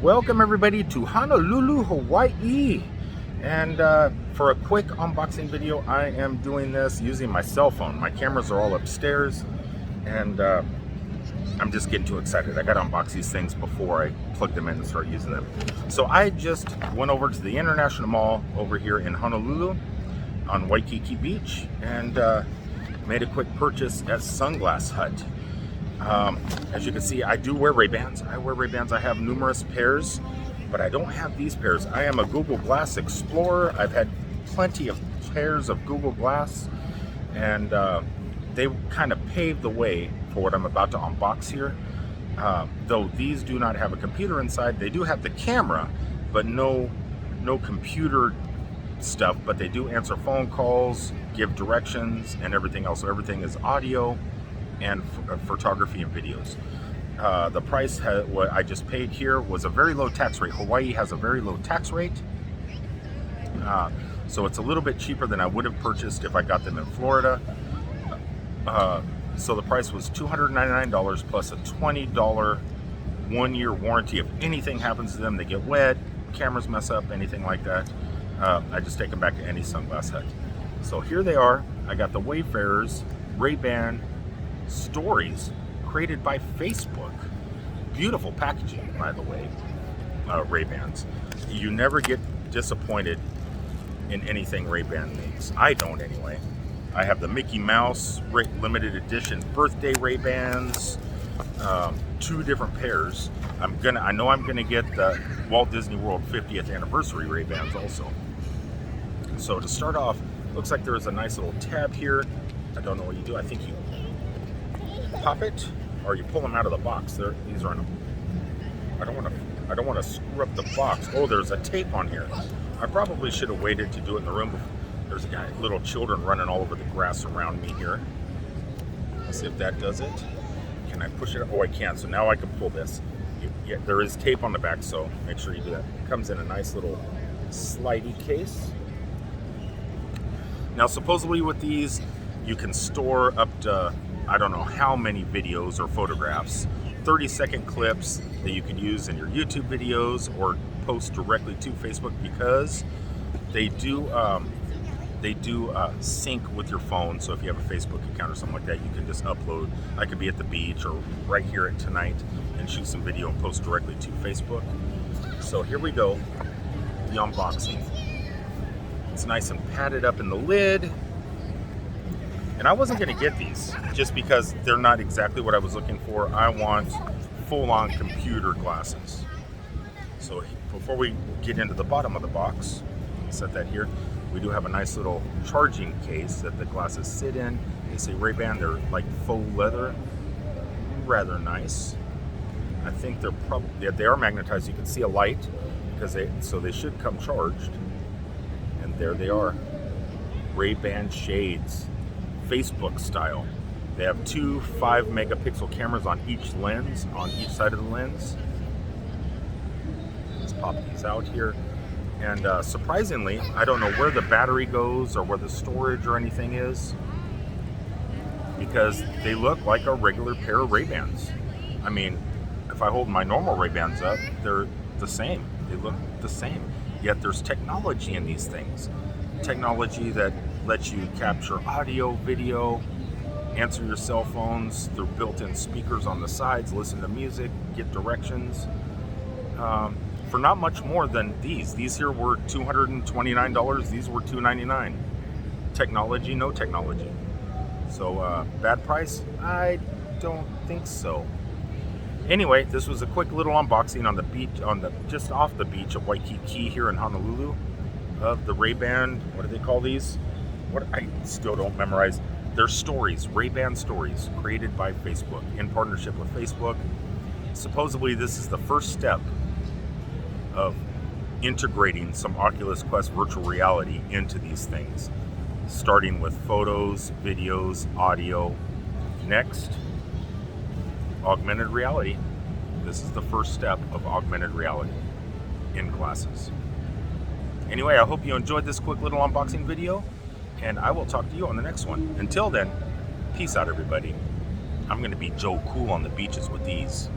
Welcome everybody to Honolulu, Hawaii. And for a quick unboxing video, I am doing this using my cell phone. My cameras are all upstairs, and I'm just getting too excited. I got to unbox these things before I plug them in and start using them. So I just went over to the International Mall over here in Honolulu on Waikiki Beach and made a quick purchase at Sunglass Hut. As you can see, I do wear Ray-Bans. I wear Ray-Bans. I have numerous pairs, but I don't have these pairs. I am a Google Glass explorer. I've had plenty of pairs of Google Glass, and they kind of paved the way for what I'm about to unbox here. Though these do not have a computer inside, they do have the camera, but no computer stuff. But they do answer phone calls, give directions, and everything else. So everything is audio and photography and videos. The price what I just paid here was a very low tax rate. Hawaii has a very low tax rate, so it's a little bit cheaper than I would have purchased if I got them in Florida. So the price was $299 plus a $20 one-year warranty. If anything happens to them, they get wet, cameras mess up, anything like that, I just take them back to any Sunglass Hut. So here they are. I got the Wayfarers Ray-Ban Stories created by Facebook. Beautiful packaging, by the way. Ray-Bans. You never get disappointed in anything Ray-Ban makes. I don't anyway. I have the Mickey Mouse limited edition birthday Ray-Bans, 2 different pairs. I know I'm gonna get the Walt Disney World 50th anniversary Ray-Bans also. So to start off, looks like there is a nice little tab here. I don't know what you do. I think you pop it or you pull them out of the box. These are I don't want to screw up the box. Oh, there's a tape on here. I probably should have waited to do it in the room before. There's a guy, little children running all over the grass around me here. Let's see if that does it. Can I push it? Oh, I can. So now I can pull this. Yeah, there is tape on the back, so make sure you do that. It comes in a nice little slidey case. Now, supposedly with these, you can store up to, I don't know how many videos or photographs, 30-second clips that you can use in your YouTube videos or post directly to Facebook, because they do sync with your phone. So if you have a Facebook account or something like that, you can just upload. I could be at the beach or right here at tonight and shoot some video and post directly to Facebook. So here we go, the unboxing. It's nice and padded up in the lid. And I wasn't going to get these just because they're not exactly what I was looking for. I want full-on computer glasses. So before we get into the bottom of the box, set that here. We do have a nice little charging case that the glasses sit in. They say Ray-Ban, they're like faux leather, rather nice. I think they're probably, they are magnetized. You can see a light because so they should come charged. And there they are, Ray-Ban shades. Facebook style. They have 2 5-megapixel cameras on each lens, on each side of the lens. Let's pop these out here. And surprisingly, I don't know where the battery goes or where the storage or anything is, because they look like a regular pair of Ray-Bans. I mean, if I hold my normal Ray-Bans up, they're the same. They look the same. Yet there's technology in these things. Technology that lets you capture audio, video, answer your cell phones. They're built-in speakers on the sides, listen to music, get directions. For not much more than these. These here were $229. These were $299. Technology, no technology. So bad price? I don't think so. Anyway, this was a quick little unboxing on the beach, just off the beach of Waikiki here in Honolulu, of the Ray-Ban. What do they call these? What, I still don't memorize. They're stories, Ray-Ban stories, created by Facebook in partnership with Facebook. Supposedly this is the first step of integrating some Oculus Quest virtual reality into these things, starting with photos, videos, audio. Next, augmented reality. This is the first step of augmented reality in glasses. Anyway, I hope you enjoyed this quick little unboxing video, and I will talk to you on the next one. Until then, peace out, everybody. I'm going to be Joe Cool on the beaches with these.